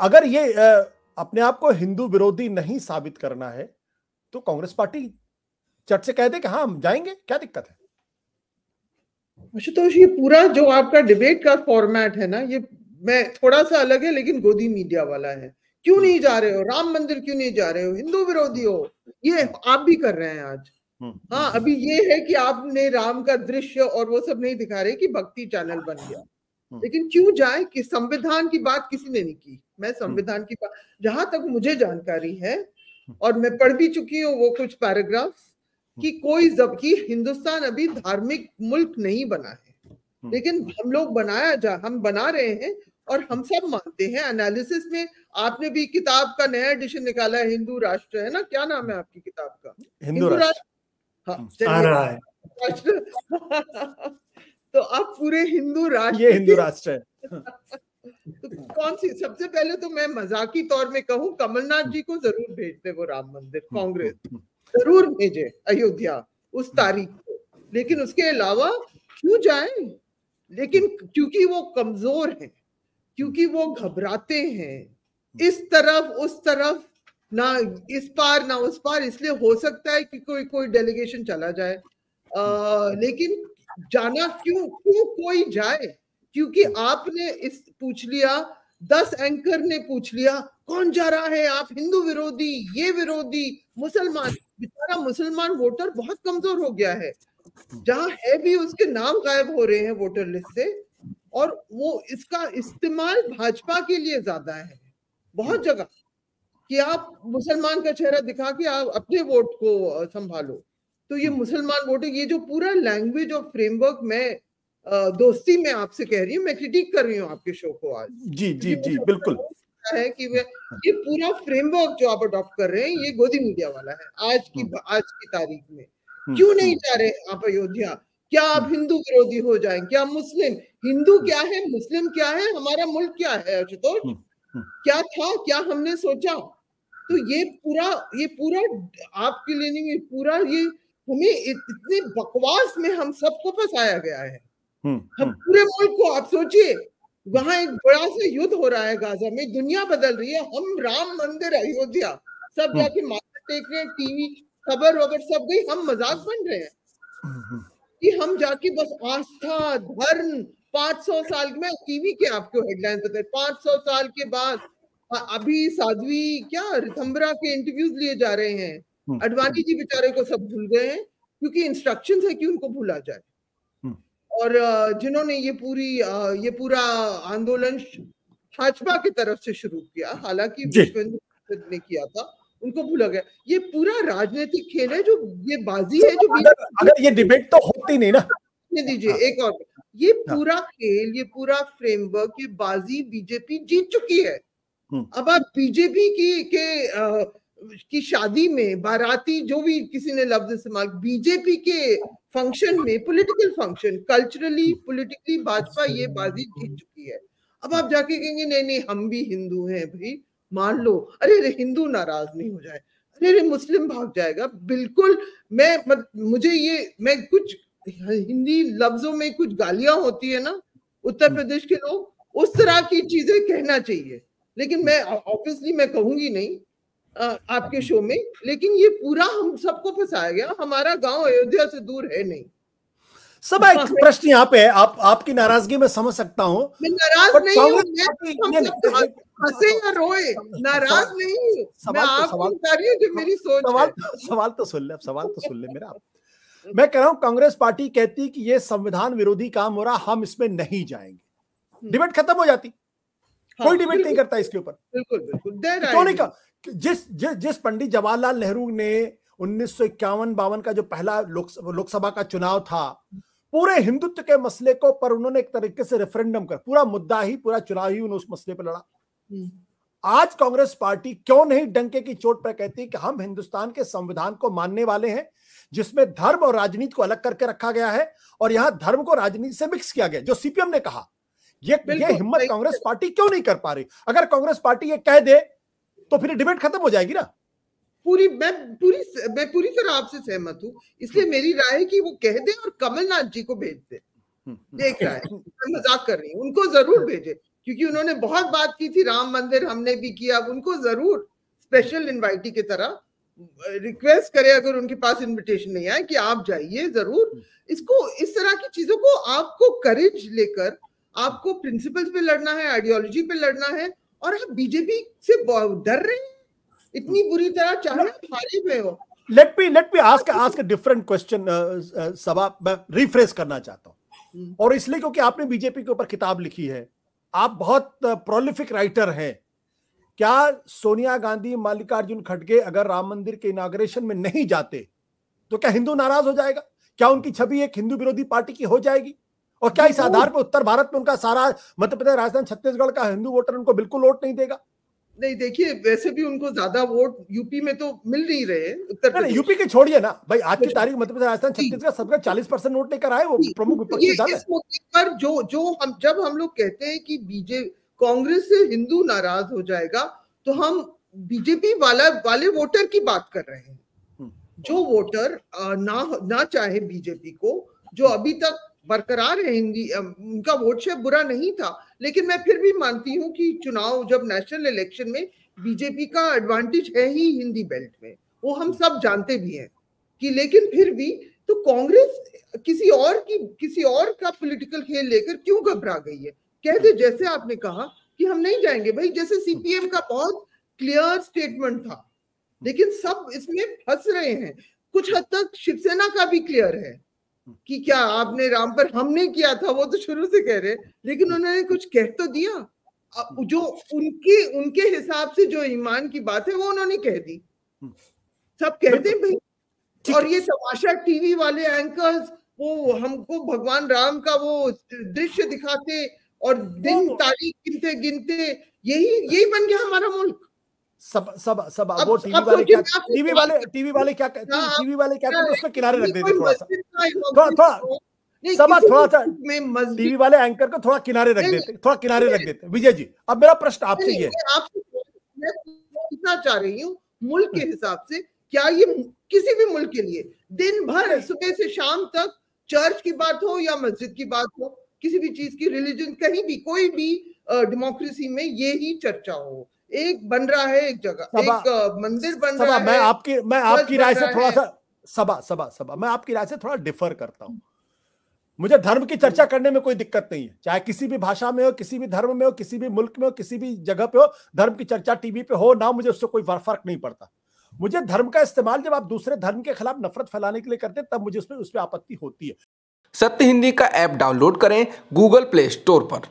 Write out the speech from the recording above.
अगर ये अपने आप को हिंदू विरोधी नहीं साबित करना है तो कांग्रेस पार्टी चट से कह दे कि हाँ हम जाएंगे, क्या दिक्कत है? आशुतोष, ये पूरा जो आपका डिबेट का फॉर्मेट है ना, ये मैं थोड़ा सा अलग है लेकिन गोदी मीडिया वाला है। क्यों नहीं जा रहे हो राम मंदिर, क्यों नहीं जा रहे हो, हिंदू विरोधी हो, ये आप भी कर रहे हैं आज। हाँ, अभी ये है कि आपने राम का दृश्य और वो सब नहीं दिखा रहे कि भक्ति चैनल बन गया, लेकिन क्यों जाए कि संविधान की बात किसी ने नहीं की। मैं संविधान की बात, जहां तक मुझे जानकारी है और मैं पढ़ भी चुकी हूँ वो कुछ पैराग्राफ, कि कोई जबकि हिंदुस्तान अभी धार्मिक मुल्क नहीं बना है, लेकिन हम लोग हम बना रहे हैं और हम सब मानते हैं। एनालिसिस में आपने भी किताब का नया एडिशन निकाला है, हिंदू राष्ट्र है ना, क्या नाम है आपकी किताब का? हिंदू राष्ट्र। हाँ, चलिए तो आप पूरे हिंदू राष्ट्र, ये हिंदू राष्ट्र है। तो कौन सी, सबसे पहले तो मैं मजाकी तौर में कहूँ, कमलनाथ जी को जरूर भेजते वो राम मंदिर, कांग्रेस जरूर भेजे अयोध्या उस तारीख को, लेकिन उसके अलावा क्यों जाए? लेकिन क्योंकि वो कमजोर हैं, क्योंकि वो घबराते हैं, इस तरफ उस तरफ, ना इस पार ना उस पार, इसलिए हो सकता है कि कोई डेलीगेशन चला जाए, लेकिन जाना क्यों क्यों कोई जाए? क्योंकि आपने इस पूछ लिया, 10 एंकर ने पूछ लिया कौन जा रहा है, आप हिंदू विरोधी, ये विरोधी, मुसलमान। बेचारा मुसलमान वोटर बहुत कमजोर हो गया है, जहां है भी उसके नाम गायब हो रहे हैं वोटर लिस्ट से, और वो इसका इस्तेमाल भाजपा के लिए ज्यादा है बहुत जगह, कि आप मुसलमान का चेहरा दिखा के आप अपने वोट को संभालो। तो ये मुसलमान वोटिंग, ये जो पूरा लैंग्वेज और फ्रेमवर्क, मैं दोस्ती में आपसे कह रही हूँ, मैं क्रिटिक कर रही हूँ आपके शो को आज। जी जी जी बिल्कुल है कि ये पूरा फ्रेमवर्क जो आप अडॉप्ट कर रहे हैं ये गोदी मीडिया वाला है आज की तारीख में। क्यों नहीं जा रहे आप अयोध्या? क्या आप हिंदू विरोधी हो जाएं? क्या मुस्लिम, हिंदू क्या है, मुस्लिम क्या है, हमारा मुल्क क्या है आशुतोष? क्या था, क्या हमने सोचा? तो ये पूरा आपके लिए नहीं, ये पूरा ये हमें इतने बकवास में हम सबको फंसाया गया है। हम पूरे मुल्क को, आप सोचिए, वहां एक बड़ा सा युद्ध हो रहा है गाजा में, दुनिया बदल रही है, हम राम मंदिर अयोध्या सब जाके माथा टेक रहे हैं, टीवी खबर वबर सब गई, हम मजाक बन रहे हैं कि हम जाके बस आस्था धर्म 500 साल में, टीवी के आपको हेडलाइन पता है, 500 साल के बाद अभी साध्वी क्या ऋतंबरा के इंटरव्यूज लिए जा रहे हैं, अडवाणी जी बेचारे को सब भूल गए हैं क्योंकि इंस्ट्रक्शंस है कि उनको भूला जाए। और जिन्होंने ये पूरा आंदोलन भाजपा की तरफ से शुरू किया, हालांकि विश्व हिंदू परिषद ने किया था, उनको भूला गया। ये पूरा राजनीतिक खेल है, जो ये बाजी है, जो अगर ये डिबेट तो होती नहीं ना, दीजिए एक और, ये पूरा खेल, ये पूरा फ्रेमवर्क, ये बाजी बीजेपी जीत चुकी है। अब आप बीजेपी की शादी में बाराती, जो भी किसी ने लफ्ज इस्तेमाल, बीजेपी के फंक्शन में, political function, culturally politically Bhajpa ये बाजी जीत चुकी है। अब आप जाके कहेंगे नहीं नहीं हम भी हिंदू हैं, भाई मान लो, अरे हिंदू नाराज नहीं हो जाए, अरे मुस्लिम भाग जाएगा, बिल्कुल। मैं कुछ हिंदी लफ्जों में कुछ गालियां होती है ना उत्तर प्रदेश के लोग, उस तरह की चीजें कहना चाहिए, लेकिन मैं ऑब्वियसली मैं कहूंगी नहीं आपके शो में, लेकिन ये पूरा हम सबको फंसाया गया, हमारा गांव अयोध्या से दूर है नहीं। सब एक प्रश्न यहाँ पे है, आपकी नाराजगी में समझ सकता हूँ, मैं नाराज नहीं हूँ, हंसे या रोए, नाराज नहीं हूँ, मैं आपको बता रही हूँ जो मेरी सोच है। सवाल तो सुन ले मेरा। मैं कह रहा हूँ कांग्रेस पार्टी कहती कि ये संविधान विरोधी काम हो रहा, हम इसमें नहीं जाएंगे, डिबेट खत्म हो जाती। कोई डिबेट नहीं करता इसके ऊपर। बिल्कुल क्यों नहीं का? जिस पंडित जवाहरलाल नेहरू ने 1951-52 का जो पहला लोकसभा का चुनाव था, पूरे हिंदुत्व के मसले को पर उन्होंने एक तरीके से रेफरेंडम कर, पूरा मुद्दा ही, पूरा चुनाव ही उन्होंने उस मसले पर लड़ा। आज कांग्रेस पार्टी क्यों नहीं डंके की चोट पर कहती कि हम हिंदुस्तान के संविधान को मानने वाले हैं, जिसमें धर्म और राजनीति को अलग करके रखा गया है, और यहां धर्म को राजनीति से मिक्स किया गया, जो सीपीएम ने कहा। ये हिम्मत कांग्रेस पार्टी क्यों नहीं कर पा रही? अगर कांग्रेस पार्टी ये कह दे तो फिर डिबेट खत्म हो जाएगी ना। मैं पूरी तरह आपसे सहमत हूँ, इसलिए मेरी राय है कि वो कह दे और कमलनाथ जी को भेज दे। देख रहा है, मैं मजाक कर रही हूँ, उनको जरूर भेजे, क्योंकि उन्होंने बहुत बात की थी, राम मंदिर हमने भी किया, अब उनको जरूर स्पेशल इनवाइटी की तरह रिक्वेस्ट करे, अगर उनके पास इनविटेशन नहीं आए, कि आप जाइए जरूर। इसको, इस तरह की चीजों को आपको करेज लेकर, आपको प्रिंसिपल्स पे लड़ना है, आइडियोलॉजी पे लड़ना है, और आप बीजेपी से डर रहे हैं इतनी बुरी तरह, चाहे हारे हुए हो। Let me ask different question Saba, मैं रिफ्रेश करना चाहता हूं, और इसलिए क्योंकि आपने बीजेपी के ऊपर किताब लिखी है, आप बहुत प्रोलिफिक राइटर हैं। क्या सोनिया गांधी, मल्लिकार्जुन खड़गे अगर राम मंदिर के इनॉग्रेशन में नहीं जाते तो क्या हिंदू नाराज हो जाएगा? क्या उनकी छवि एक हिंदू विरोधी पार्टी की हो जाएगी? और क्या इस आधार पर उत्तर भारत में उनका सारा मध्य प्रदेश, राजस्थान, छत्तीसगढ़ का हिंदू वोटर उनको बिल्कुल वोट नहीं देगा? नहीं, देखिए, वैसे भी उनको ज्यादा वोट यूपी में तो मिल नहीं रहे, उत्तर प्रदेश। यूपी के छोड़िए ना भाई, आज की तारीख मध्य प्रदेश, राजस्थान, छत्तीसगढ़ सबका 40% वोट लेकर आए, वो प्रमुख विपक्षी दल है। इस मुद्दे पर जब हम लोग कहते हैं कि कांग्रेस से हिंदू नाराज हो जाएगा, तो हम बीजेपी वाले वोटर की बात कर रहे हैं। जो वोटर ना चाहे बीजेपी को, जो अभी तक बरकरार है हिंदी, उनका वोट शेयर बुरा नहीं था, लेकिन मैं फिर भी मानती हूँ कि चुनाव, जब नेशनल इलेक्शन में बीजेपी का एडवांटेज है ही हिंदी बेल्ट में, वो हम सब जानते भी हैं कि, लेकिन फिर भी तो कांग्रेस किसी और का पॉलिटिकल खेल लेकर क्यों घबरा गई है? कहते, जैसे आपने कहा कि हम नहीं जाएंगे भाई, जैसे सीपीएम का बहुत क्लियर स्टेटमेंट था, लेकिन सब इसमें फंस रहे हैं। कुछ हद तक शिवसेना का भी क्लियर है कि क्या आपने राम पर हमने किया था, वो तो शुरू से कह रहे, लेकिन उन्होंने कुछ कह तो दिया, जो उनके हिसाब से जो ईमान की बात है वो उन्होंने कह दी। सब कहते हैं भाई, और ये तमाशा टीवी वाले एंकर्स, वो हमको भगवान राम का वो दृश्य दिखाते और दिन तारीख गिनते गिनते, यही बन गया हमारा मुल्क। सब वो टीवी वाले क्या करते, उसमें किनारे रख देते, थोड़ा सा टीवी वाले एंकर को थोड़ा किनारे रख देते। विजय जी, अब मेरा प्रश्न आपसे ये है, मैं पूछना चाह रही हूँ, मुल्क के हिसाब से क्या ये किसी भी मुल्क के लिए दिन भर सुबह से शाम तक चर्च की बात हो या मस्जिद की बात हो, किसी भी चीज की, रिलीजन, कहीं भी कोई भी डेमोक्रेसी में ये ही चर्चा हो, एक बन रहा है, एक जगह एक मंदिर बन रहा है। मैं आपकी राय से थोड़ा सा मैं आपकी राय से थोड़ा डिफर करता हूं। मुझे धर्म की चर्चा करने में कोई दिक्कत नहीं है, चाहे किसी भी भाषा में हो, किसी भी धर्म में हो, किसी भी मुल्क में हो, किसी भी जगह पे हो, धर्म की चर्चा टीवी पे हो ना, मुझे उससे कोई फर्क नहीं पड़ता। मुझे धर्म का इस्तेमाल जब आप दूसरे धर्म के खिलाफ नफरत फैलाने के लिए करते हैं, तब मुझे उस पर आपत्ति होती है। सत्य हिंदी का ऐप डाउनलोड करें गूगल प्ले स्टोर पर।